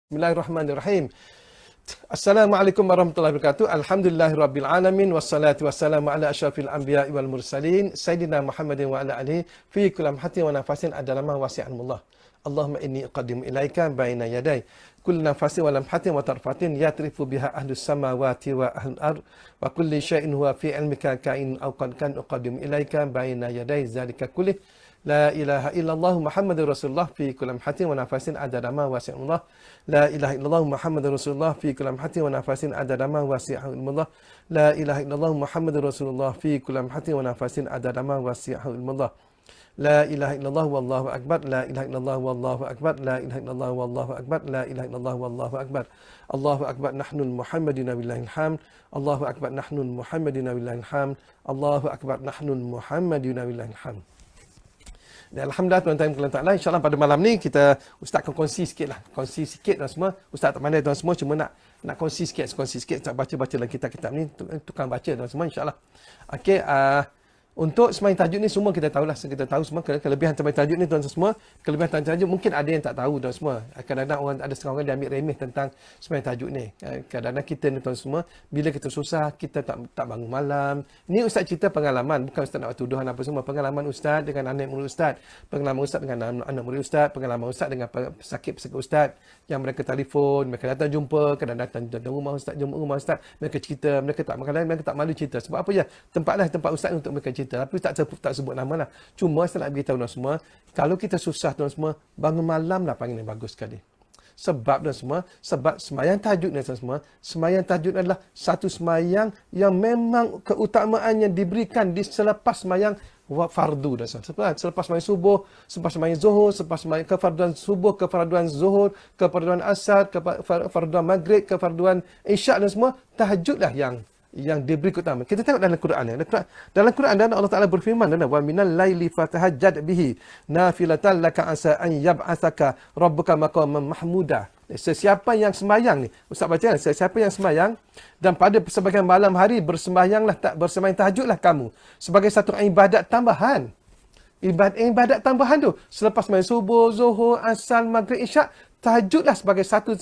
Bismillahirrahmanirrahim. Assalamualaikum warahmatullahi wabarakatuh. Alhamdulillahirabbil alamin wassalatu wassalamu ala asyrafil anbiya'i wal mursalin sayyidina Muhammadin wa ala alihi fi kulli hatin wa nafasin adalama wasi'anullah. Allahumma inni uqaddimu ilaika baina yaday kulli nafasin wa lamhatin wa tarfatin yatrifu biha ahlus samawati wa ahlul ard wa kulli syai'in huwa fi ilmika kain aw qad kan uqaddimu ilaika baina yaday zalika kulli. La ilaha illallah Muhammadur Rasulullah fi kulli hatin wa nafasin adada ma wasi'ullah. La ilaha illallah Muhammadur Rasulullah fi kulli hatin wa nafasin adada ma wasi'ullah. La ilaha illallah Muhammadur Rasulullah fi kulli hatin wa nafasin adada ma wasi'ullah. La ilaha illallah wallahu akbar. La ilaha illallah wallahu akbar. La ilaha illallah wallahu akbar. La ilaha illallah wallahu akbar. Allahu akbar nahnul Muhammadina billahil hamd. Allahu akbar nahnul Muhammadina billahil hamd. Allahu akbar nahnul Muhammadina billahil hamd. Dan Alhamdulillah tuan-tuan dan puan-puan, insyaAllah pada malam ni kita Ustaz akan kongsi sikit lah. Kongsi sikit tuan semua. Ustaz tak pandai tuan semua, cuma nak kongsi sikit. Ustaz baca-baca dalam kitab-kitab ni, tukang baca tuan semua insyaAllah. Okey, untuk sembahyang tahajud ni semua kita tahulah. Kita tahu semua kelebihan sembahyang tahajud ni tuan semua. Kelebihan sembahyang tahajud mungkin ada yang tak tahu tuan semua. Kadang-kadang ada setengah orang dia ambil remeh tentang sembahyang tahajud ni. Kadang-kadang kita ni tuan semua, bila kita susah, kita tak bangun malam. Ini Ustaz cerita pengalaman, bukan Ustaz nak tuduhan apa semua. Pengalaman Ustaz dengan anak murid Ustaz. Pengalaman Ustaz dengan anak murid Ustaz. Pengalaman Ustaz dengan pesakit-pesakit Ustaz. Yang mereka telefon, mereka datang jumpa, kadang-kadang datang rumah Ustaz, jumpa rumah Ustaz. Mereka cerita, mereka tak malu cerita. Sebab apa ya? Tempat Ustaz untuk mereka cerita. Tapi tak sebut nama lah. Cuma saya nak beritahu tuan semua, kalau kita susah tuan semua, bangun malam lah paling bagus sekali. Sebab tuan semua, sebab sembahyang tahajud ni tuan semua, sembahyang tahajud adalah satu sembahyang yang memang keutamaan yang diberikan di selepas sembahyang fardu dah. Selepas sembahyang subuh, selepas sembahyang zuhur, selepas sembahyang kefarduan subuh, kefarduan zuhur, kefarduan asar, kefarduan maghrib, kefarduan isyak dan semua, tahajudlah yang diberi keutamaan. Kita tengok dalam Quran ni. Dalam Quran dan Allah Taala berfirman, "Wa minal laili fatahajjad bihi nafilatan laka asa an yab'atsaka rabbuka maqaman mahmuda." Sesiapa yang sembahyang ni, Ustaz baca kan, sesiapa yang sembahyang dan pada sebahagian malam hari bersembahyang tahajudlah kamu sebagai satu ibadat tambahan. Ibadat tambahan tu selepas sembahyang subuh, zuhur, asar, maghrib, isyak, tahajudlah sebagai satu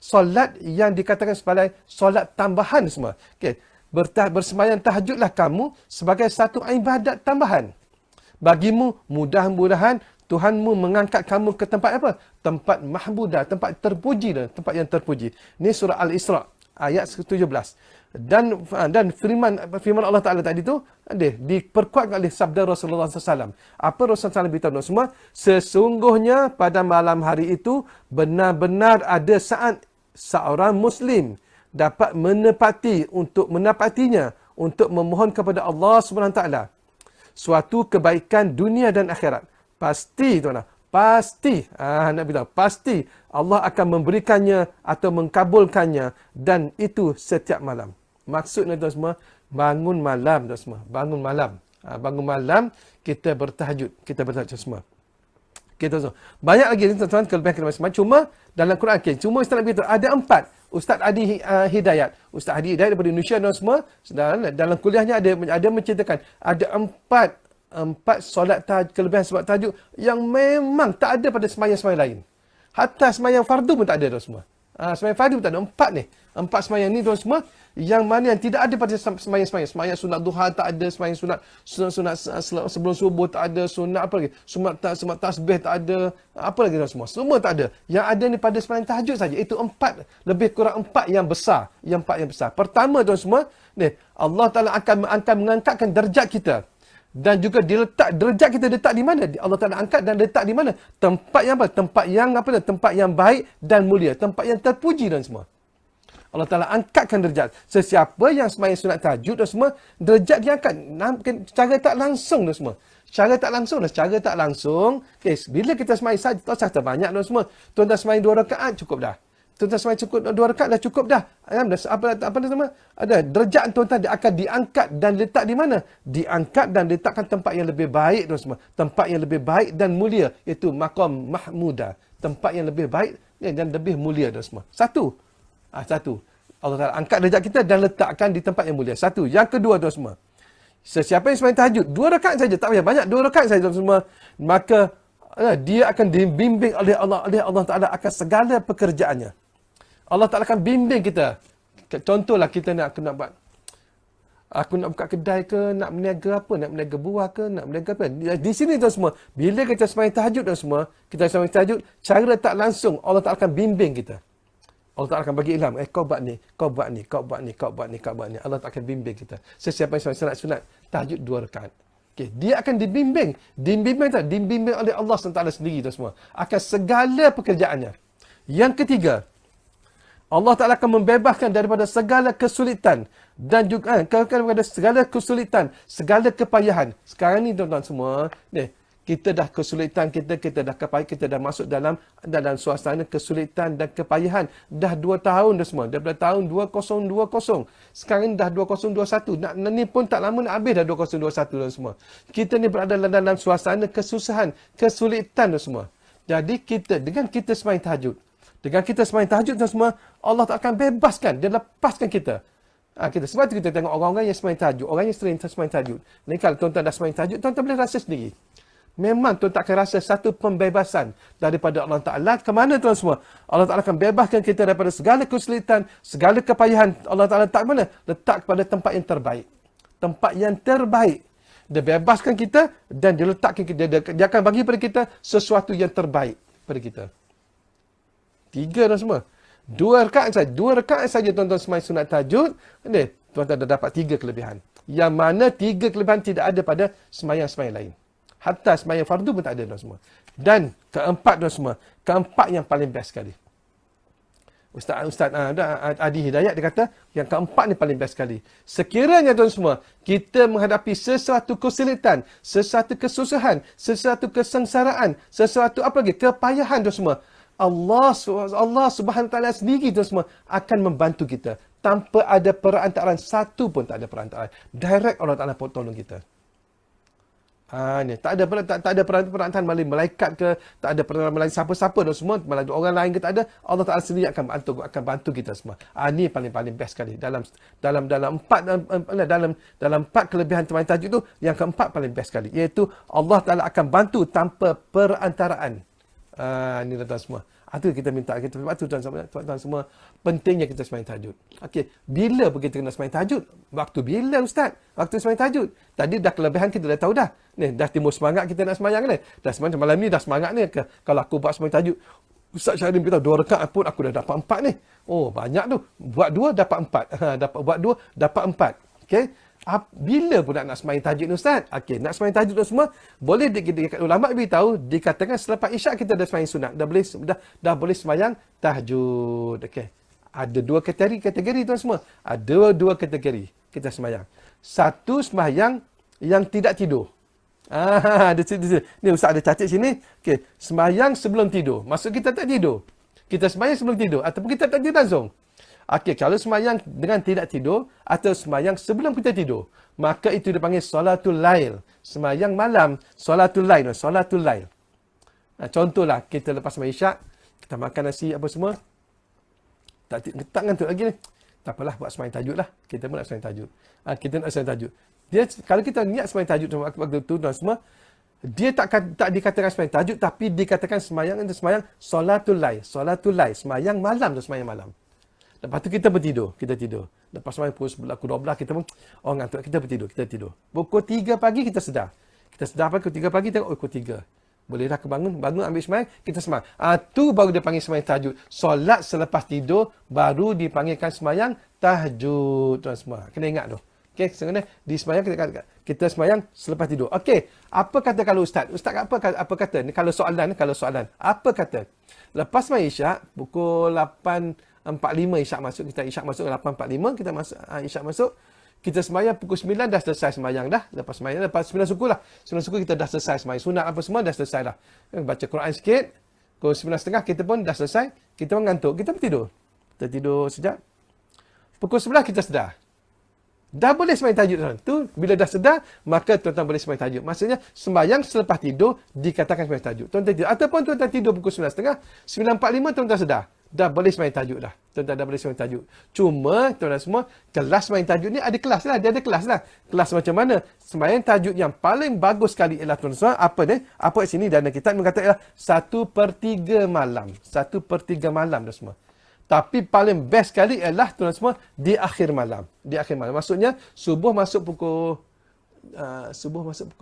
solat yang dikatakan sebagai solat tambahan semua. Okey, bersembahyang tahajudlah kamu sebagai satu ibadat tambahan. Bagimu mudah-mudahan Tuhanmu mengangkat kamu ke tempat apa? Tempat mahmudah, tempat terpuji dan tempat yang terpuji. Ini surah Al-Isra ayat 17. Dan firman Allah Taala tadi tu diperkuatkan oleh sabda Rasulullah SAW. Apa Rasulullah SAW beritahu semua? Sesungguhnya pada malam hari itu benar-benar ada saat seorang Muslim dapat menepatinya untuk memohon kepada Allah SWT suatu kebaikan dunia dan akhirat. Pasti tuan-tuan. Pasti, nak beritahu, pasti Allah akan memberikannya atau mengkabulkannya dan itu setiap malam. Maksudnya tuan semua, bangun malam tuan semua. Bangun malam. Bangun malam, kita bertahajud. Kita bertahajud semua. Okay, tuan-tuan. Banyak lagi tuan-tuan kelebihan masing-masing. Cuma dalam Quran, okay, cuma Ustaz nak beritahu, ada 4. Ustaz Adi Hidayat. Ustaz Adi Hidayat daripada Indonesia tuan semua. Dalam kuliahnya ada menceritakan, ada 4 solat kelebihan sebab tahajud yang memang tak ada pada sembahyang-sembahyang lain. Hatta sembahyang fardu pun tak ada tuan semua. Sembahyang fardu pun tak ada. 4 ni. 4 sembahyang ni tuan semua yang mana yang tidak ada pada sembahyang-sembahyang. Sembahyang sunat duha tak ada, sembahyang sunat sebelum subuh tak ada, sunat apa lagi? Sunat tasbih tak ada. Apa lagi tuan semua? Semua tak ada. Yang ada ni pada sembahyang tahajud saja. Itu 4, lebih kurang 4 yang besar. Yang 4 yang besar. Pertama tuan semua, ni Allah Taala akan mengangkatkan darjat kita. Dan juga derajat kita letak di mana? Allah Taala angkat dan letak di mana? Tempat yang apa? Tempat yang baik dan mulia, tempat yang terpuji dan semua. Allah Taala angkatkan derajat. Sesiapa yang sembahyang sunat tahajud dan semua, derajat dia angkat secara tak langsung dan semua. Secara tak langsung. Okay, bila kita sembahyang saja, tak usah banyak dan semua. Tuan-tuan sembahyang 2 rakaat cukup dah. Tuan-tuan sembahyang cukup 2 rakaat dah cukup dah. Apa nama? Ada derajat tuan-tuan dia akan diangkat dan letak di mana? Diangkat dan letakkan tempat yang lebih baik tuan semua. Tempat yang lebih baik dan mulia, iaitu maqam mahmuda. Tempat yang lebih baik dan lebih mulia tuan semua. Satu. Allah Taala angkat derajat kita dan letakkan di tempat yang mulia. Satu. Yang kedua tuan semua, sesiapa yang sembahyang tahajud 2 rakaat saja, tak payah banyak, 2 rakaat saja tuan semua, maka Dia akan dibimbing oleh Allah Ta'ala akan segala pekerjaannya. Allah Ta'ala akan bimbing kita. Contohlah kita nak buka kedai ke, nak berniaga apa, nak berniaga buah ke, nak berniaga apa. Di sini tuan semua, bila kita sembahyang tahajud dan semua, kita sembahyang tahajud, cara tak langsung Allah Ta'ala akan bimbing kita. Allah Ta'ala akan bagi ilham, kau buat ni, kau buat ni, kau buat ni, kau buat ni, kau buat ni. Allah Ta'ala akan bimbing kita. Sesiapa yang sembahyang sunat tahajud 2 rakaat. Okay. Dia akan dibimbing. Dibimbing oleh Allah SWT sendiri tuan semua. Akan segala pekerjaannya. Yang ketiga, Allah Ta'ala akan membebaskan daripada segala kesulitan dan juga daripada segala kesulitan, segala kepayahan. Sekarang ni tuan-tuan semua, ni, kita dah kesulitan, kita dah kepayahan, kita dah masuk dalam suasana kesulitan dan kepayahan. Dah 2 tahun dah semua, daripada tahun 2020. Sekarang ni dah 2021. Ni pun tak lama nak habis dah 2021 dah semua. Kita ni berada dalam suasana kesusahan, kesulitan dah semua. Jadi dengan kita sembahyang tahajud, dengan kita sembahyang tahajud dan semua, Allah tak akan bebaskan, dia lepaskan kita. Sebab tu kita tengok orang-orang yang sembahyang tahajud, orang yang sering sembahyang tahajud. Ni kalau tuan-tuan dah sembahyang tahajud, tuan-tuan boleh rasa sendiri. Memang tuan tak akan rasa satu pembebasan daripada Allah Ta'ala. Ke mana tuan semua? Allah Ta'ala akan bebaskan kita daripada segala kesulitan, segala kepayahan. Allah Ta'ala letak mana? Letak kepada tempat yang terbaik. Tempat yang terbaik. Dia bebaskan kita dan dia letakkan kita. Dia akan bagi pada kita sesuatu yang terbaik pada kita. 3 tuan semua. 2 rakaat saja tuan-tuan sembahyang sunat tahajud. Tuan-tuan dah dapat 3 kelebihan. Yang mana 3 kelebihan tidak ada pada sembahyang-sembahyang lain. Hatta sembahyang fardu pun tak ada tuan semua. Dan keempat tuan semua. Keempat yang paling best sekali. Ustaz Adi Hidayat dia kata, yang keempat ni paling best sekali. Sekiranya tuan semua, kita menghadapi sesuatu kesulitan, sesuatu kesusahan, sesuatu kesengsaraan, sesuatu apa lagi, kepayahan tuan semua. Allah Subhanahu Wa Taala sendiri tuan semua akan membantu kita. Tanpa ada perantaraan, satu pun tak ada perantaraan. Direct Allah Ta'ala tolong kita. Tak ada perantaraan melalui malaikat ke, tak ada perantaraan melalui siapa-siapa dan semua, melalui orang lain ke, tak ada. Allah Ta'ala sendiri akan bantu kita semua. Ini paling best sekali. Dalam 4 kelebihan sembahyang tahajud tu, yang keempat paling best sekali. Iaitu Allah Ta'ala akan bantu tanpa perantaraan. Ini tuan-tuan semua. Itu kita minta. Sebab tu tuan-tuan semua, pentingnya kita sembahyang tahajud. Okey, bila pun kita kena sembahyang tahajud? Waktu bila Ustaz? Waktu sembahyang tahajud. Tadi dah kelebihan kita dah tahu dah. Ni dah timbul semangat kita nak sembahyang ni. Dah sembahyang malam ni dah semangat ni. Kalau aku buat sembahyang tahajud, Ustaz Syahrin beritahu 2 rakaat pun aku dah dapat 4 ni. Oh, banyak tu. Buat 2 dapat 4. Buat 2 dapat 4. Okey. Bila pula nak sembahyang tahajud ni Ustaz? Okey, nak sembahyang tahajud tu semua, boleh ulama beritahu, dikatakan selepas isyak kita dah sembahyang sunat. Dah boleh sembahyang tahajud. Okey. Ada 2 kategori tuan semua. Ada 2 kategori kita sembahyang. Satu sembahyang yang tidak tidur. Ni Ustaz ada catat sini. Okey, sembahyang sebelum tidur. Maksud kita tak tidur. Kita sembahyang sebelum tidur ataupun kita tak tidur langsung. Okey, kalau sembahyang dengan tidak tidur atau sembahyang sebelum kita tidur, maka itu dipanggil solatul lail. Sembahyang malam, solatul lail. Contohlah, kita lepas sembahyang isyak, kita makan nasi apa semua, tak ngantuk lagi ni. Tak apalah, buat sembahyang tahajud lah. Kita pun nak sembahyang tahajud. Kita nak sembahyang tahajud. Kalau kita niat sembahyang tahajud waktu tu dan semua, dia tak dikatakan sembahyang tahajud, tapi dikatakan sembahyang itu sembahyang solatul lail. Sembahyang malam tu, sembahyang malam. Lepas tu kita bertidur. Lepas sembahyang pukul 11, pukul 12, kita pun ngantuk. Kita tidur. Pukul 3 pagi kita sedar. Pukul 3 pagi tengok, pukul 3. Boleh dah bangun ambil sembahyang, kita sembahyang. Tu baru dia panggil sembahyang tahajud. Solat selepas tidur baru dipanggilkan sembahyang tahajud. Tuan semua, kena ingat tu. Okey, sebenarnya di sembahyang kita sembahyang selepas tidur. Okey, apa kata kalau Ustaz? Ustaz apa kata? Ni kalau soalan. Apa kata? Lepas sembahyang isyak pukul 8.45 isyak masuk, kita isyak masuk 8.45, kita masuk isyak masuk, kita sembahyang pukul 9 dah selesai sembahyang dah. Lepas sembahyang, lepas 9 suku lah. 9 suku kita dah selesai sembahyang sunat apa semua dah selesai dah. Baca Quran sikit, pukul 9.30 kita pun dah selesai, kita pun ngantuk, kita bertidur. Kita tidur sekejap. Pukul 11 kita sedar. Dah boleh sembahyang tahajud tuan. Tu bila dah sedar, maka tuan-tuan boleh sembahyang tahajud. Maksudnya sembahyang selepas tidur dikatakan sembahyang tahajud. Tuan-tuan tidur ataupun tuan-tuan tidur pukul 9.30, 9.45 tuan-tuan sedar. dah boleh sembang tajuk dah. Tuan-tuan dah boleh sembang tajuk. Cuma, tuan-tuan semua, kelas sembang tajuk ni ada kelas lah. Dia ada kelas lah. Kelas macam mana? Sembahyang tajuk yang paling bagus sekali ialah tuan-tuan semua, apa ni? Apa kat sini dalam kitab mengatakan ialah 1/3 malam. 1/3 malam dah semua. Tapi paling best sekali ialah tuan-tuan semua di akhir malam. Di akhir malam. Maksudnya, subuh masuk pukul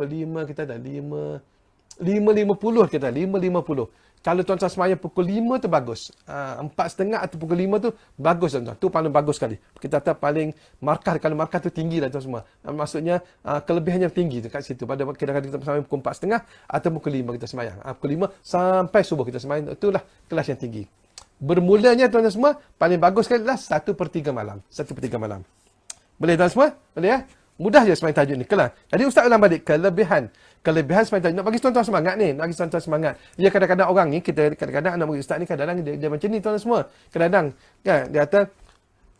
5, kita dah 5.50 kita, 5.50. Kalau tuan-tuan semayang pukul 5 tu bagus. 4.30 atau pukul 5 tu bagus tuan-tuan. Tu paling bagus sekali. Kita kata paling markah, kalau markah tu tinggi lah tuan semua. Maksudnya kelebihannya tinggi tu kat situ. Pada kadang-kadang kita semayang pukul 4.30 atau pukul 5 kita semayang. Pukul 5 sampai subuh kita semayang. Itulah kelas yang tinggi. Bermulanya tuan-tuan semua, paling bagus sekali adalah 1/3 malam. 1/3 malam. Boleh tuan semua? Boleh ya? Mudah je sembahyang tahajud ni. Kelas. Jadi Ustaz ulang balik. Kelebihan sembahyang tahajud. Nak bagi tuan-tuan semangat ni. Nak bagi tuan-tuan semangat. Ya kadang-kadang orang ni, kadang-kadang anak murid Ustaz ni, kadang-kadang dia macam ni tuan semua. Kadang-kadang, kan, dia kata,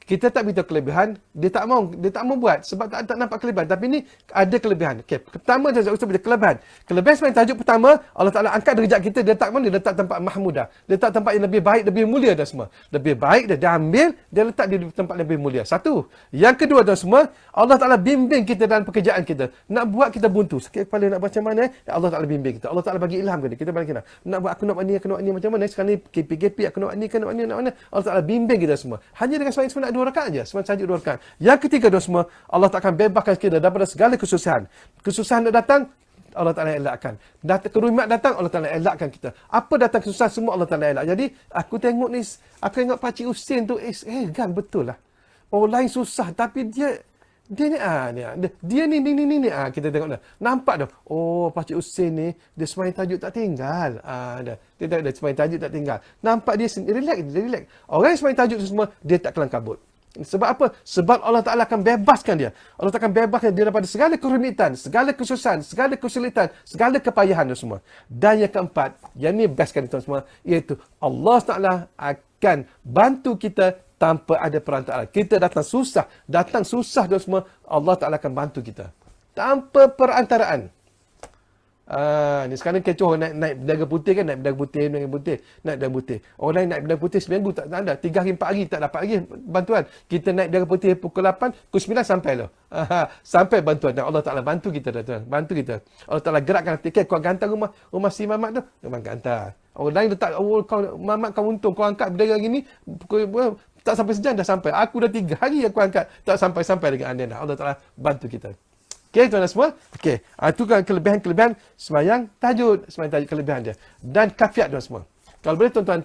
kita tak beritahu kelebihan, dia tak mau buat sebab tak nampak kelebihan. Tapi ni ada kelebihan. Okey, pertama Ustaz beritahu kelebihan. Kelebihan sembahyang tahajud pertama, Allah Taala angkat derajat kita, dia letak mana? Dia letak tempat mahmudah. Dia letak tempat yang lebih baik, lebih mulia dah semua. Lebih baik dia ambil, dia letak di tempat lebih mulia. Satu. Yang kedua tuan semua, Allah Taala bimbing kita dalam pekerjaan kita. Nak buat kita buntu, sakit kepala nak macam mana, Allah Taala bimbing kita. Allah Taala bagi ilham kita. Kita balik kita. Nak buat aku nak buat ni macam mana? Sekarang ni KP, aku nak buat ni, nak mana? Allah Taala bimbing kita semua. Hanya dengan sembahyang sunat 2 rakaat aja, sembahyang tahajud 2 rakaat. Yang ketiga tuan semua, Allah tak akan bebaskan kita daripada segala kesusahan. Kesusahan nak datang, Allah Ta'ala elakkan. Kerumat datang, Allah Ta'ala elakkan kita. Apa datang kesusahan, semua Allah Ta'ala elak. Jadi, aku tengok ni, aku tengok Pakcik Hussein tu, kan betul lah. Orang lain susah, tapi dia ni, kita tengok dah. Nampak dah. Oh, Pakcik Hussein ni, dia sembahyang tahajud tak tinggal. Dia sembahyang tahajud tak tinggal. Nampak dia relax. Orang yang sembahyang tahajud semua, dia tak kelang kabut. Sebab apa? Sebab Allah Ta'ala akan bebaskan dia. Allah Ta'ala akan bebaskan dia daripada segala kerumitan, segala kesusahan, segala kesulitan, segala kepayahan tu semua. Dan yang keempat, yang ni best kan tuan semua, iaitu Allah Ta'ala akan bantu kita tanpa ada perantara. Kita datang susah tu semua, Allah Ta'ala akan bantu kita. Tanpa perantaraan. Ni sekarang kecoh naik bendera putih kan, naik bendera putih. Orang lain naik bendera putih seminggu tak ada, 3 hari 4 hari tak dapat lagi bantuan. Kita naik bendera putih pukul 8, pukul 9 sampai lah. Sampai bantuan dan Allah Taala bantu kita dah tuan. Bantu kita. Allah Taala gerakkan tiket kau hantar rumah si Mamat tu, memang hantar. Orang lain letak kau Mamat kau untung kau angkat bendera gini pukul tak sampai sejam dah sampai. Aku dah 3 hari aku angkat tak sampai dengan anda dah. Allah Taala bantu kita. Okey tuan-tuan semua. Okey. Itu kan kelebihan sembahyang tahajud kelebihan dia. Dan kafiat tuan semua. Kalau boleh tuan-tuan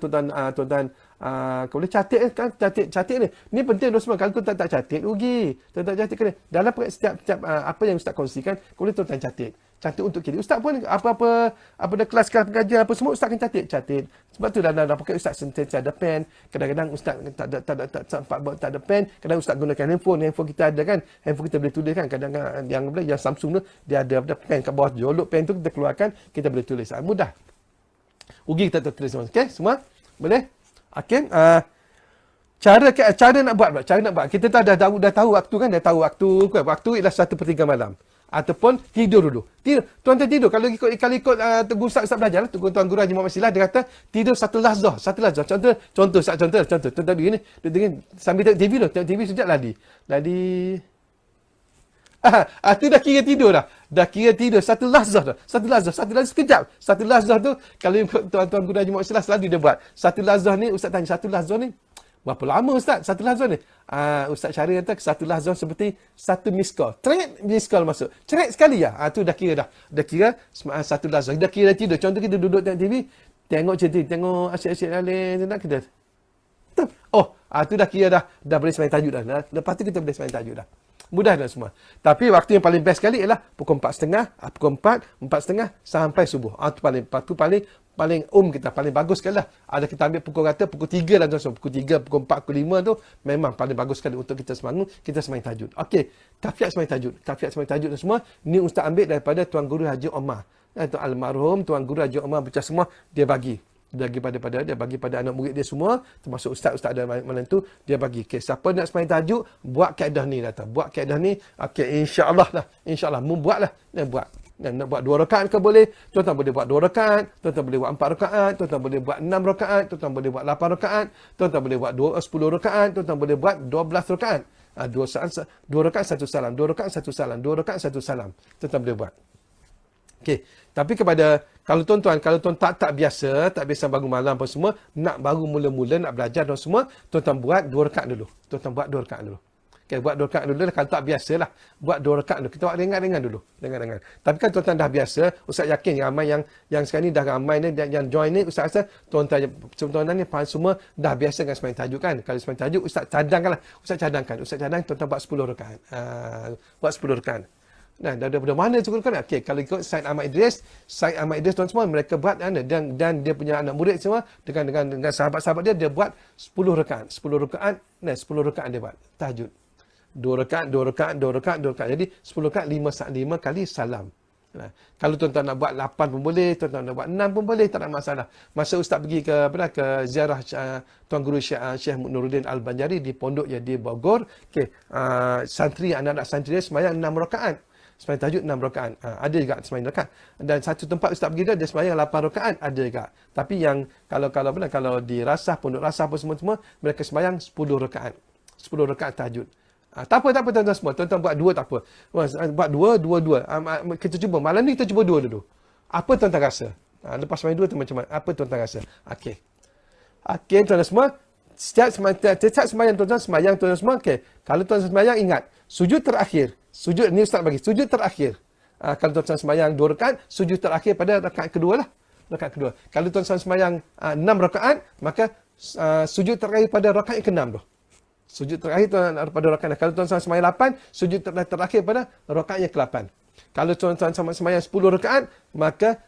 kalau boleh catat kan, catat ni. Ni penting tuan semua. Kalau tuan tak catat rugi. Tuan tak catat kan. Dalam setiap apa yang ustaz kongsikan, kalau boleh tuan catat. Catat untuk kita. Ustaz pun apa dah kelas pengajian apa semua ustaz akan catat. Sebab tu dalam poket ustaz sentiasa ada pen. Kadang-kadang ustaz tak ada pen. Kadang ustaz gunakan handphone kita ada kan. Handphone kita boleh tulis kan. Kadang-kadang yang Samsung tu dia ada pen kat bawah jolok pen tu kita keluarkan, kita boleh tulis. Mudah. Rugi kita tulis semua. Okey, semua? Boleh? Okey. Cara nak buat. Kita dah tahu waktu kan, waktu ialah 1/3 malam. Ataupun tidur dulu. Tuan-tuan tidur. Kalau ikut Tuan Ustaz belajar lah. Tuan Guru Haji Muhammad Silah, dia kata tidur satu lahzah. Contoh. Tuan-tuan begini. Sambil tengok TV tu. Tengok TV sekejap ladi. Tu dah kira tidur dah. Satu lahzah sekejap. Satu lahzah tu, kalau ikut Tuan Guru Haji Muhammad Silah, selalu dia buat. Satu lahzah ni, Ustaz tanya, satu lahzah ni berapa lama Ustaz? Satu lahzah ni? Ustaz Syahrir kata satu lahzah seperti satu miss call. Miss call masuk. Cerit sekali ya. Tu dah kira dah. Dah kira satu lahzah. Dah kira tidur. Contoh kita duduk tengok TV, tengok asyik-asyik lain kita. Tu dah kira dah boleh sembahyang tahajud dah. Lepas tu kita boleh sembahyang tahajud dah. Mudah dah semua. Tapi waktu yang paling best sekali ialah pukul 4.30, pukul 4.30 sampai subuh. Tu paling kita, paling bagus sekali lah. Ada kita ambil pukul 3 lah tuan-tuan. Pukul 3, pukul 4, pukul 5 tu memang paling bagus sekali untuk kita sembahyang tahajud. Okey, kafiat sembahyang tahajud tu semua, ni ustaz ambil daripada Tuan Guru Haji Omar. Almarhum Tuan Guru Haji Omar Bocah Semua, dia bagi pada anak murid dia semua, termasuk ustaz-ustaz ada malam tu, dia bagi. Okey, siapa nak sembahyang tahajud, buat kaedah ni datang. Okey, insya-Allah mu buatlah. Buat. Dan nak buat 2 rakaat ke boleh? Tuan-tuan boleh buat 2 rakaat, tuan-tuan boleh buat 4 rakaat, tuan-tuan boleh buat 6 rakaat, tuan-tuan boleh buat 8 rakaat, tuan-tuan boleh buat 10 rakaat, tuan-tuan boleh buat 12 rakaat. 2 rakaat 1 salam, 2 rakaat 1 salam, 2 rakaat 1 salam. Tuan-tuan boleh buat. Okey, tapi kalau tuan-tuan tak biasa, tak biasa bangun malam apa semua, nak baru mula-mula nak belajar dan semua, tuan-tuan buat 2 rakaat dulu. Tuan-tuan buat 2 rakaat dulu. Okey, buat 2 rakaat dulu lah. Kalau tak biasalah, buat 2 rakaat dulu. Kita buat ringan-ringan dulu. Ringan-ringan. Tapi kan tuan-tuan dah biasa, Ustaz yakin ramai yang sekarang ni dah ramai ni yang join ni, Ustaz rasa tuan-tuan ni semua dah biasa dengan sembahyang tahajud kan. Kalau sembahyang tahajud, Ustaz cadangkanlah. Ustaz cadang tuan-tuan buat 10 rakaat. Buat 10 rakaat. Nah, daripada mana tu kan? Okey, kalau ikut Syed Ahmad Idris tuan semua mereka buat dan dia punya anak murid semua dengan sahabat-sahabat dia buat 10 rakaat. 10 rakaat, 10 rakaat dia buat tahajud. 2 rakaat, 2 rakaat, 2 rakaat, 2 rakaat. Jadi 10 rakaat 5 kali salam. Nah, kalau tuan-tuan nak buat 8 pun boleh, tuan-tuan nak buat 6 pun boleh, tak ada masalah. Masa Ustaz pergi ke ziarah Tuan Guru Syekh Nuruddin Al-Banjari di pondok di Bogor, okey, santri anak-anak santri dia sembahyang 6 rakaat. Sembahyang tahajud 6 rakaat. Ada juga sembahyang rakaat. Dan satu tempat Ustaz pergi dia sembahyang 8 rakaat, ada juga. Tapi yang kalau di Rasah, pondok Rasah apa semua mereka sembahyang 10 rakaat. 10 rakaat tahajud. Tak apa tuan-tuan semua. Tuan-tuan buat 2 tak apa. Buat 2. Kita cuba. Malam ni kita cuba 2 dulu. Apa tuan-tuan rasa? Lepas sembahyang 2 tu macam mana? Apa tuan-tuan rasa? Okey. Okey tuan-tuan semua. Setiap sembahyang tuan-tuan semua. Okey. Kalau tuan-tuan sembahyang ingat. Sujud terakhir. Sujud ni Ustaz bagi. Sujud terakhir. Kalau tuan-tuan sembahyang 2 rakaat. Sujud terakhir pada rakaat kedua lah. Rakaat kedua. Kalau tuan-tuan sembahyang 6 rakaat. Maka sujud terakhir pada rakaat yang ke-6 tu. Sujud terakhir pada rakaat. Kalau tuan-tuan sembahyang 8, sujud terakhir pada rakaat yang ke-8. Kalau tuan-tuan sembahyang 10 rakaat, maka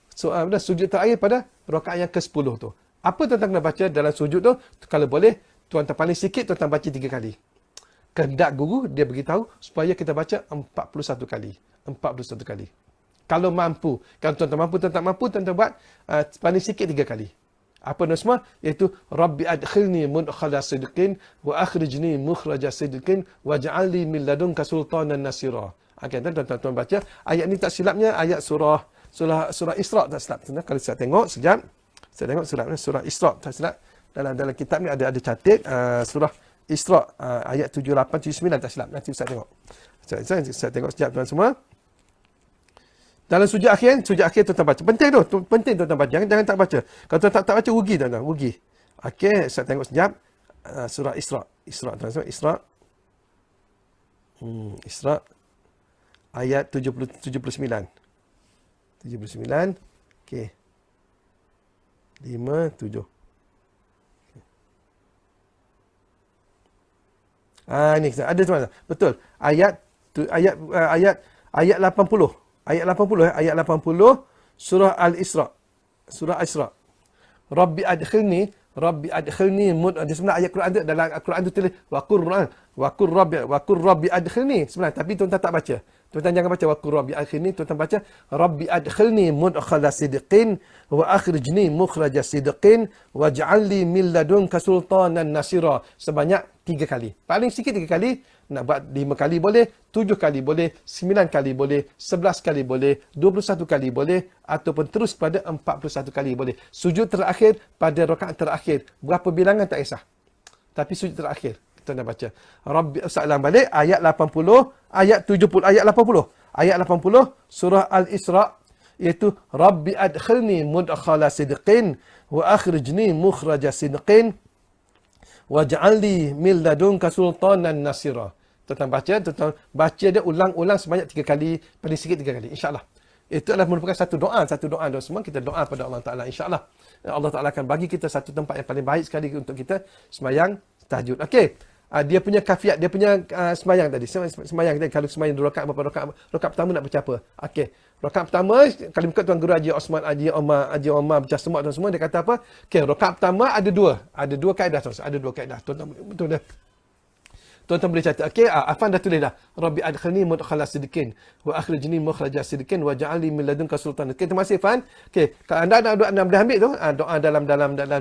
sujud terakhir pada rakaat yang ke-10 tu. Apa tuan-tuan kena baca dalam sujud tu? Kalau boleh, tuan-tuan paling sikit tuan-tuan baca 3 kali. Kehendak guru dia beritahu supaya kita baca 41 kali. 41 kali. Kalau mampu, kalau tuan-tuan mampu, tuan-tuan tak mampu, tuan-tuan buat paling sikit 3 kali. Apa nama semua? Iaitu Rabbi adkhilni mudkhala sidqin wa akhrijni mukhraja sidqin waj'alni min ladunka sultanan nasira. Okey, tuan-tuan baca ayat ni tak silapnya ayat surah Isra tak silap. Kalau saya tengok sekejap. Saya tengok surah Isra tak silap. Dalam kitab ni ada catat surah Isra ayat 7, 8, 7, 9 tak silap. Nanti saya tengok. Saya tengok sekejap tuan semua. Dalam sujud akhir tuan-tuan baca. Penting tuan-tuan baca. Jangan tak baca. Kalau tuan tak baca, rugi tuan-tuan. Rugi. Okey, saya tengok sekejap. Surah Isra. Tuan-tuan. Isra. Ayat 79. Okey. 5, 7. Ni ada tuan-tuan. Betul. Ayat 80. Ayat 80 surah Al-Isra. Surah Isra. Rabbi adkhilni sebenarnya ayat Quran tu dalam Al-Quran tu tulis wa qur rabbi adkhilni sebenarnya, tapi tuan-tuan tak baca. Tuan-tuan jangan baca wa qur rabbi adkhilni, tuan-tuan baca rabbi adkhilni mudkhala sidqin wa akhrijni mukhraja sidqin waj'alni min ladunka sultanan nasira, sebanyak 3 kali. Paling sikit 3 kali. Nak buat 5 kali boleh, 7 kali boleh, 9 kali boleh, 11 kali boleh, 21 kali boleh, ataupun terus pada 41 kali boleh. Sujud terakhir pada rakaat terakhir. Berapa bilangan tak kisah. Tapi sujud terakhir. Kita nak baca. Rabbi ulang balik ayat 80, ayat 70, ayat 80. Ayat 80 surah Al-Isra iaitu Rabbi adkhilni mudkhala sidqin wa akhrijni mukhraja sidqin waj'alni min ladunka sultanan nasira. Tuan-tuan baca dia ulang-ulang sebanyak 3 kali, paling sikit 3 kali, insya-Allah. Itu adalah merupakan satu doa dan semua kita doa pada Allah Taala, insya-Allah. Allah Taala akan bagi kita satu tempat yang paling baik sekali untuk kita sembahyang tahajud. Okey. Dia punya kafiat, dia punya sembahyang tadi. Sembahyang tadi kalau sembahyang 2 rakaat berapa rakaat? Rakaat pertama nak baca apa? Okey. Rakaat pertama kalau ikut Tuan Guru Haji Osman, Haji Omar baca semua dan semua dia kata apa? Okey, rakaat pertama ada 2. Ada 2 kaedah tuan. Ada 2 kaedah. Tuan-tuan betul dah. Tuan-tuan boleh catat. Okey, Afan dah tulis dah. Rabbi adkhilni mudkhala sidqin wa akhrijni mukhraja sidqin waj'alni min ladunka sultanan. Okey, terima kasih Afan. Okey, kalau anda dah ambil tu, doa dalam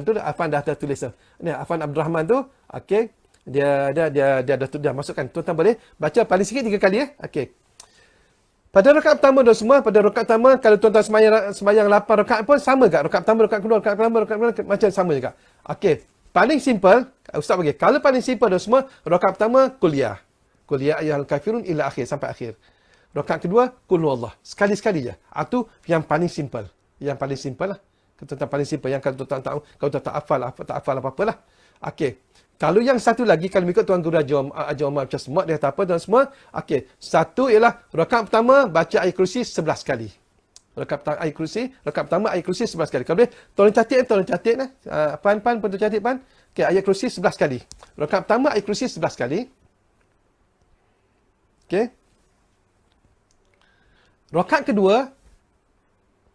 tu Afan dah tulis tu. Ni Afan Abdul Rahman tu, okey. Dia dah masukkan. Tuan-tuan boleh baca paling sikit 3 kali ya. Okey. Pada rakaat pertama dan semua, pada rakaat pertama, kalau tuan-tuan sembahyang 8 rakaat pun sama juga. Rakaat pertama, rakaat kedua, rakaat pertama, rakaat kedua, macam sama juga. Okey. Paling simple, Ustaz bagi. Kalau paling simple dan semua, rakaat pertama, kuliah. Kuliah ayyuhal kafirun ila akhir, sampai akhir. Rakaat kedua, kul huwallah. Sekali-sekali je. Itu yang paling simple. Yang paling simple lah. Tuan-tuan paling simple. Yang kalau tuan-tuan tahu, kalau tuan tak hafal apa-apa lah. Okey. Kalau yang satu lagi, kalau ikut Tuan Guru Haji Omar macam semua, dia kata apa tuan semua? Okey, satu ialah rakaat pertama baca ayat kursi 11 kali. Rakaat pertama ayat kursi 11 kali. Kalau boleh, tolong catat nah. Pan pun catat pan. Okey, ayat kursi 11 kali. Rakaat pertama ayat kursi 11 kali. Okey. Rakaat kedua,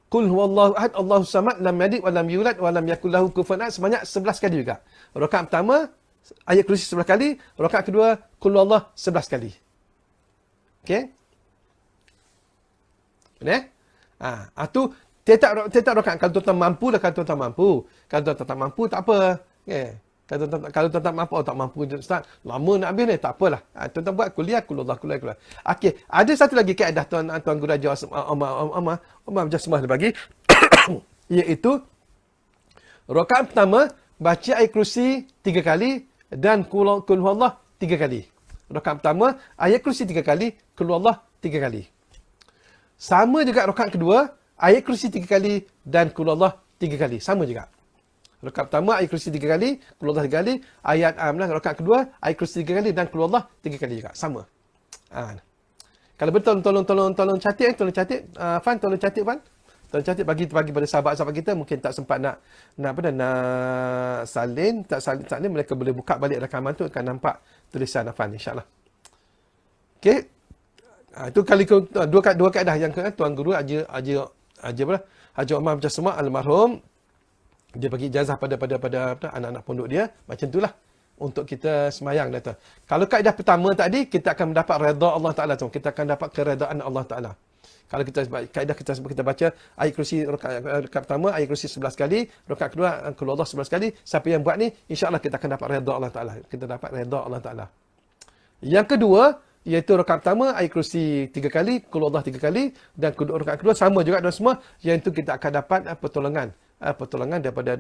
Qul huwallahu ahad, Allahus samad, lam yalid wa lam yulad wa lam yakul lahu kufuwan ahad, sebanyak 11 kali juga. Rakaat pertama ayat kursi 11 kali, rakaat kedua Qul huwallahu 11 kali. Okey? Benar? Tu tiap rakaat kalau tuan-tuan mampu lah, kalau tuan-tuan mampu. Kalau tuan-tuan tak mampu tak apa. Okey. Kalau tuan-tuan mampu atau tak mampu Ustaz, lama nak habis ni, tak apalah. Tuan-tuan buat kuliah kuliah. Okey, ada satu lagi kaedah Tuan Guru Haji Omar Jasmah bagi iaitu rakaat pertama baca ayat kursi 3 kali dan kul huwallah 3 kali. Rakaat pertama ayat kursi 3 kali, kul huwallah 3 kali. Sama juga rakaat kedua, ayat kursi 3 kali dan kul huwallah 3 kali. Sama juga. Rakaat pertama ayat kursi 3 kali, kul huwallah 3 kali. Rakaat kedua ayat kursi 3 kali dan kul huwallah 3 kali juga. Sama. Kalau betul tolong catat, Fan, tolong catat Fan. Tolong catat bagi pada sahabat-sahabat kita, mungkin tak sempat nak salin, tak salin mereka boleh buka balik rakaman tu akan nampak tulisan Fan insya-Allah. Okey. Itu kali dua kaedah yang Tuan Guru Haji Omar Jasmah almarhum, dia bagi ijazah pada anak-anak pondok dia, macam itulah untuk kita semayang data. Kalau kaedah pertama tadi, kita akan mendapat redha Allah Taala tu. Kita akan dapat keredaan Allah Taala. Kalau kita baca ayat kursi rakaat pertama, ayat kursi 11 kali, rakaat kedua qul huwallah 11 kali, siapa yang buat ni, insya-Allah kita akan dapat redha Allah Taala. Kita dapat redha Allah Taala. Yang kedua, iaitu rakaat pertama ayat kursi 3 kali, qul huwallah 3 kali, dan rakaat kedua sama juga dan semua, iaitu kita akan dapat pertolongan daripada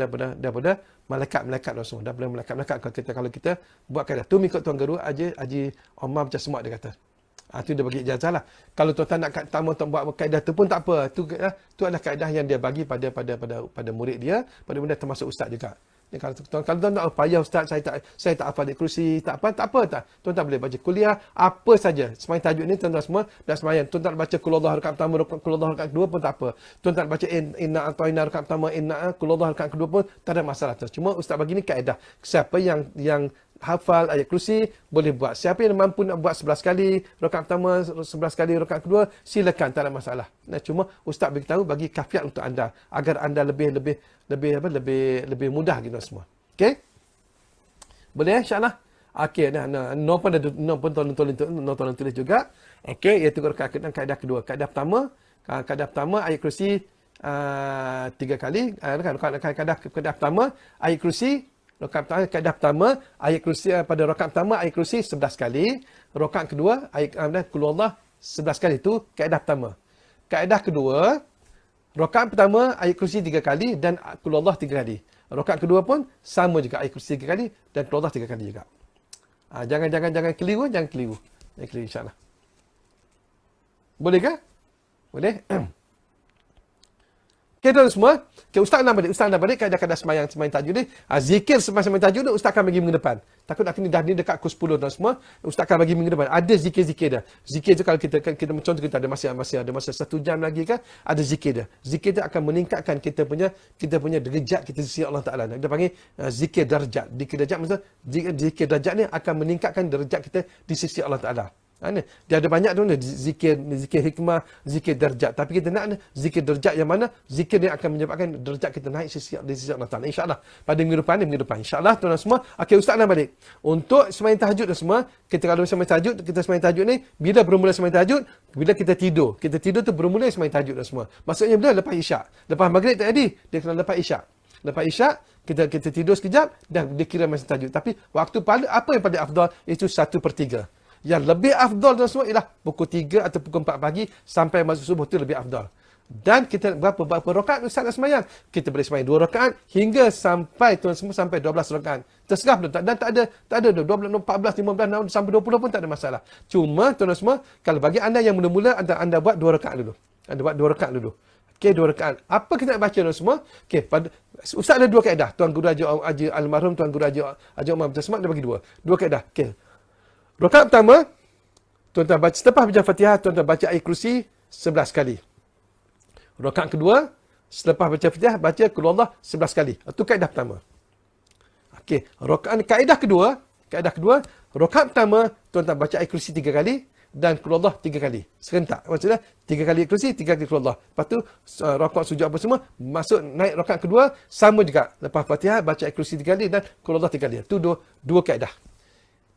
malaikat-malaikat langsung, daripada malaikat-malaikat kalau kita buat kaedah tu mengikut Tuan Guru Haji Omar macam semua dia kata. Tu dia bagi ijazah lah. Kalau tuan-tuan nak buat kaedah tu pun tak apa. Tu adalah kaedah yang dia bagi pada murid dia, pada murid termasuk ustaz juga. Kalau tuan nak payah ustaz, saya tak hafal di kursi, tak apa. Tuan-tuan boleh baca kuliah apa saja. Sembahyang tahajud ni tuan-tuan semua dah sembahyang. Tuan-tuan baca qul huwallah rakaat pertama, qul huwallah rakaat kedua pun tak apa. Tuan-tuan baca inna a'tayna rakaat pertama, qul huwallah rakaat kedua pun tak ada masalah. Cuma ustaz bagi ni kaedah. Siapa yang hafal ayat kursi boleh buat. Siapa yang mampu nak buat 11 kali rakaat pertama, 11 kali rakaat kedua, silakan, tak ada masalah. Cuma ustaz beritahu bagi kafiat untuk anda agar anda lebih mudah gitu semua. Okey? Boleh insya-Allah. Okey, no pun tolong tulis juga. Okey, iaitu kaedah kedua. Kaedah pertama ayat kursi 3 kali. Kaedah pertama ayat kursi kaedah pertama ayat kursi pada rakaat pertama ayat kursi 11 kali, rakaat kedua ayat qul huwallah 11 kali. Itu kaedah pertama. Kaedah kedua, rakaat pertama ayat kursi 3 kali dan qul huwallah 3 kali. Rakaat kedua pun sama juga, ayat kursi 3 kali dan qul huwallah 3 kali juga. Jangan keliru, insya-Allah. Boleh ke? Boleh. Okay, tuan semua. Okay, Ustaz nak balik kaedah-kaedah semayang tahajud ni. Zikir semayang tahajud ni Ustaz akan bagi minggu depan. Takut ni dah ni dekat pukul 10 tuan semua. Ustaz akan bagi minggu depan. Ada zikir-zikir dah. Zikir tu kalau kita contoh kita ada masih ada masa 1 jam lagi kan, ada zikir dah. Zikir tu akan meningkatkan kita punya derajat kita di sisi Allah Taala. Kita panggil zikir darjat. Zikir darjat maksud zikir darjat ni akan meningkatkan derajat kita di sisi Allah Taala. Dia ada banyak tu zikir hikmah, zikir darjat. Tapi kita nak zikir darjat yang mana? Zikir dia akan menyebabkan derajat kita naik di sisi Allah Taala. InsyaAllah pada minggu depan. InsyaAllah tuan-tuan semua. Okey, Ustaz nak balik. Untuk sembahyang tahajud dan semua, kita kalau sembahyang tahajud, kita sembahyang tahajud ni bila bermula sembahyang tahajud, bila kita tidur. Kita tidur tu bermula sembahyang tahajud dan semua. Maksudnya bila lepas isyak. Lepas maghrib tadi, dia kena lepas isyak. Lepas isyak, kita tidur sekejap dan dikira masa tahajud. Tapi waktu apa yang paling afdal itu 1/3. Yang lebih afdal tuan semua ialah pukul 3 atau pukul 4 pagi sampai masuk subuh, tu lebih afdal. Dan kita berapa rakaat Ustaz nak sembahyang? Kita boleh sembahyang 2 rakaat hingga sampai tuan semua sampai 12 rakaat. Terserah dan tak ada 12, 14, 15 sampai 20 pun tak ada masalah. Cuma tuan semua, kalau bagi anda yang mula-mula, anda buat 2 rakaat dulu. Anda buat 2 rakaat dulu. Okey, 2 rakaat. Apa kita nak baca tuan semua? Okey, Ustaz ada 2 kaedah. Tuan Guru Haji almarhum Tuan Guru Haji Umar bin Tasmak dia bagi 2 kaedah. Okey. Rakaat pertama, tuan-tuan baca selepas baca Fatihah, tuan-tuan baca ayat kursi 11 kali. Rakaat kedua, selepas baca Fatihah, baca Qul Huwallah 11 kali. Itu kaedah pertama. Okey, kaedah kedua, rakaat pertama, tuan-tuan baca ayat kursi 3 kali dan Qul Huwallah 3 kali. Serentak. Maksudnya 3 kali ayat kursi, 3 kali Qul Huwallah. Lepas tu rakaat sujud apa semua, masuk naik rakaat kedua sama juga. Lepas Fatihah baca ayat kursi 3 kali dan Qul Huwallah 3 kali. Itu dua kaedah.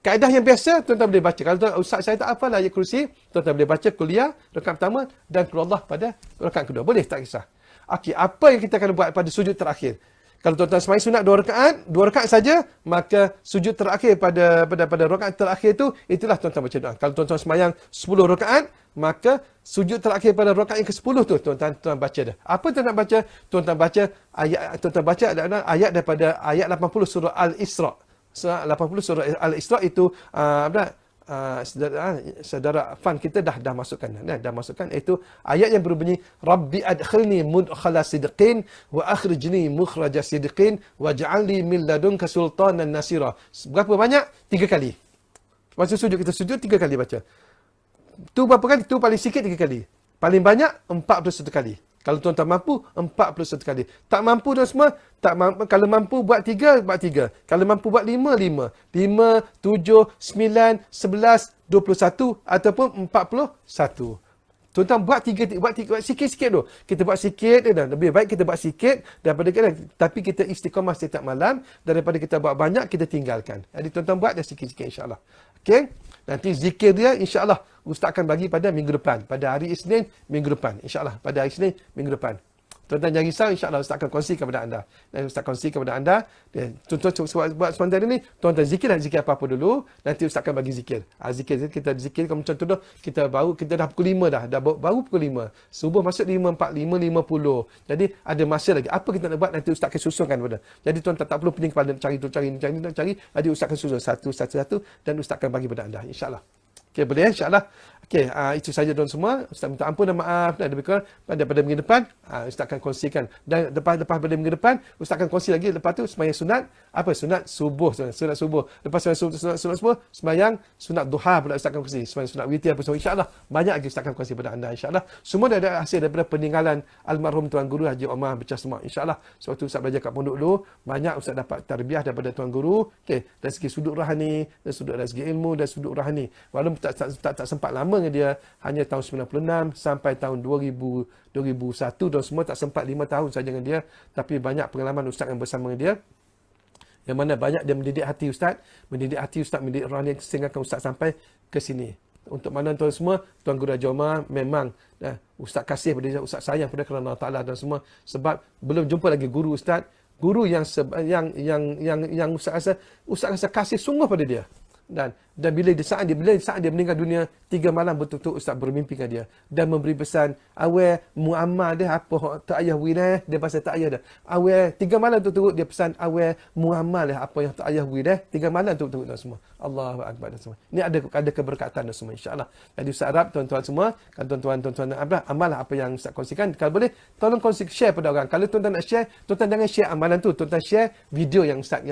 Kaedah yang biasa, tuan-tuan boleh baca. Kalau Ustaz saya tak hafal ayat kursi, tuan-tuan boleh baca kuliah, rakaat pertama dan Qul Huwallah pada rakaat kedua. Boleh, tak kisah. Okey, apa yang kita akan buat pada sujud terakhir? Kalau tuan-tuan sembahyang sunat 2 rakaat saja, maka sujud terakhir pada rakaat terakhir itu, itulah tuan-tuan baca doa. Kalau tuan-tuan sembahyang 10 rakaat, maka sujud terakhir pada rakaat yang ke-10 tu tuan-tuan baca dah. Apa tuan nak baca? Tuan-tuan baca ayat daripada ayat 80 surah Al-Isra. Surah 80 surah Al-Isra itu saudara Fan kita dah masukkan itu ayat yang berbunyi Rabbi adkhilni mudkhala sidqin wa akhrijni mukhraja sidqin waj'alni min ladunka sultanan nasira. Berapa banyak? 3 kali. Masa sujud kita sujud 3 kali baca. Tu berapa kali? Tu paling sikit 3 kali. Paling banyak 41 kali. Kalau tuan-tuan mampu, 41 kali. Tak mampu tuan semua, kalau mampu buat 3, buat 3. Kalau mampu buat 5, 5. 5, 7, 9, 11, 21 ataupun 41. Tuan-tuan buat sikit-sikit dulu. Kita buat sikit dah. Lebih baik kita buat sikit daripada tapi kita istiqamah setiap malam, daripada kita buat banyak kita tinggalkan. Jadi tuan-tuan buat dah sikit-sikit insya-Allah. Okey? Nanti zikir dia insya-Allah Ustaz akan bagi pada minggu depan, pada hari Isnin minggu depan. Insya-Allah pada hari Isnin minggu depan. Tuan-tuan jangan risau, insya-Allah Ustaz akan kongsi kepada anda. Dan Ustaz kongsi kepada anda. Tuan-tuan buat sementara ni, tuan-tuan zikir apa-apa dulu. Nanti Ustaz akan bagi zikir. Zikir kita zikir macam contoh kita dah pukul 5 dah. Baru pukul 5. Subuh masuk 5.45, 5.50. Jadi ada masa lagi. Apa kita nak buat nanti Ustaz akan susunkan pada. Jadi tuan-tuan tak perlu pening kepala cari. Jadi Ustaz akan susun satu dan Ustaz akan bagi pada anda. Insya-Allah. Okey, boleh insya-Allah. Okey, itu saja tuan semua. Ustaz minta ampun dan maaf dan lebih kurang pada minggu depan Ustaz akan kongsikan. Dan lepas pada minggu depan Ustaz akan kongsi lagi. Lepas tu sembahyang sunat, sunat subuh. Lepas sunat subuh, sembahyang sunat duha pula Ustaz akan kongsi. Sembahyang sunat witir apa semua insya-Allah. Banyak lagi Ustaz akan kongsi pada anda insya-Allah. Semua dah ada hasil daripada peninggalan almarhum Tuan Guru Haji Omar bin Tasmak insya-Allah. Sebab tu Ustaz belajar kat pondok dulu, banyak Ustaz dapat tarbiyah daripada Tuan Guru. Okey, dari segi sudut rohani, dari segi ilmu dan sudut rohani. Walaupun tak sempat lama dengan dia, hanya tahun 96 sampai tahun 2001 dan semua tak sempat 5 tahun saja dengan dia, tapi banyak pengalaman Ustaz yang bersama dengan dia, yang mana banyak dia mendidik hati Ustaz, mendidik rohani sehingga Ustaz sampai ke sini. Untuk mana tuan semua, Tuan Guru Haji Omar memang Ustaz kasih pada dia, Ustaz sayang pada kerana Allah Taala dan semua, sebab belum jumpa lagi guru Ustaz, guru yang Ustaz rasa kasih sungguh pada dia. Dan bila saat dia meninggal dunia, 3 malam betul-betul Ustaz bermimpi dengan dia dan memberi pesan, awal muamal dia apa tak ayah wilayah dia pasal tak ayah dah. Awal 3 malam betul-betul dia pesan awal muamal dia apa yang tak ayah wilayah 3 malam betul-betul dan semua. Allahu akbar dan semua. Ini ada keberkatan dan semua insya-Allah. Jadi Ustaz harap tuan-tuan semua, kan tuan-tuan amallah apa yang Ustaz kongsikan. Kalau boleh tolong share pada orang. Kalau tuan-tuan nak share, tuan-tuan jangan share amalan tu, tuan-tuan share video yang Ustaz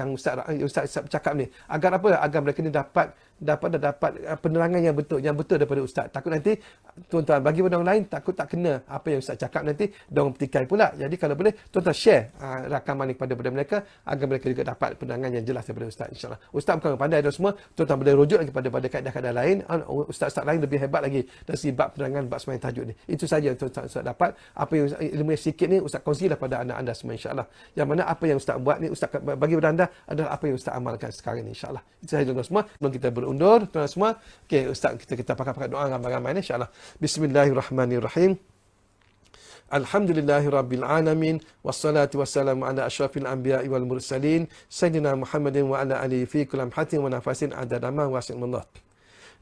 cakap ni. Agar apa? Agar mereka ni dapat penerangan yang betul daripada Ustaz. Takut nanti tuan-tuan bagi pada orang lain, takut tak kena apa yang Ustaz cakap, nanti diorang petikai pula. Jadi kalau boleh tuan-tuan share rakaman ini kepada mereka agar mereka juga dapat penerangan yang jelas daripada Ustaz insya-Allah. Ustaz bukan pandai dan semua, tuan-tuan boleh rujuk lagi pada kaedah-kaedah lain. Ustaz-ustaz lain lebih hebat lagi dari segi bab penerangan bab sembahyang tahajud ni. Itu saja tuan-tuan dapat. Apa yang ilmu yang sikit ni Ustaz kongsilah pada anda semua insya-Allah. Yang mana apa yang Ustaz buat ni, Ustaz bagi pada anda adalah apa yang Ustaz amalkan sekarang ni insya-Allah. Itu saja tuan-tuan semua. Kita berundur tuan semua. Okey, Ustaz kita pakai doa ramai-ramai ni insya-Allah. Bismillahirrahmanirrahim. Alhamdulillahirabbil alamin wassalatu wassalamu ala asyrafil anbiya'i wal mursalin sayyidina Muhammadin wa ala alihi fi kulli hatin wa nafasin adada ma wasi'allah.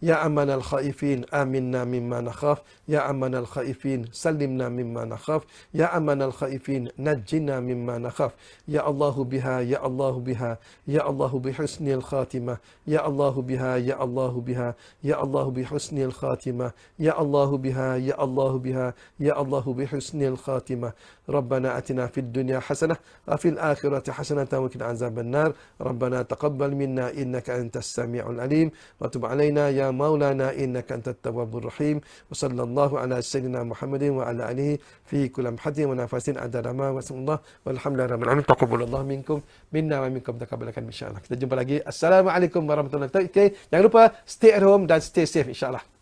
Ya amanal khaifin, aminna mimma nakhaf. Ya amanal khaifin, salimna mimma nakhaf. Ya amanal khaifin, najjina mimma nakhaf. Ya Allahu biha, ya Allahu biha, ya Allahu bihusnil khatimah. Ya Allahu biha, ya Allahu biha, ya Allahu bihusnil khatimah. Ya Allahu biha, ya Allahu biha, ya Allahu bihusnil khatimah. Rabbana atina fid dunya hasanah wa fil akhirati hasanatan wa qina azaban nar. Rabbana taqabbal minna innaka antas samiul alim wa tub alaina ya maulana innaka antat tawwabur rahim. Wa sallallahu ala sayyidina Muhammadin wa ala alihi fi kulli lamhatin wa nafasin adada ma wa sallallahu walhamdulillahi rabbil alamin. Taqabbalallahu minkum minna wa minkum taqabbalakan insyaallah. Kita jumpa lagi. Assalamualaikum warahmatullahi wabarakatuh. Okay, jangan lupa stay at home dan stay safe insyaallah.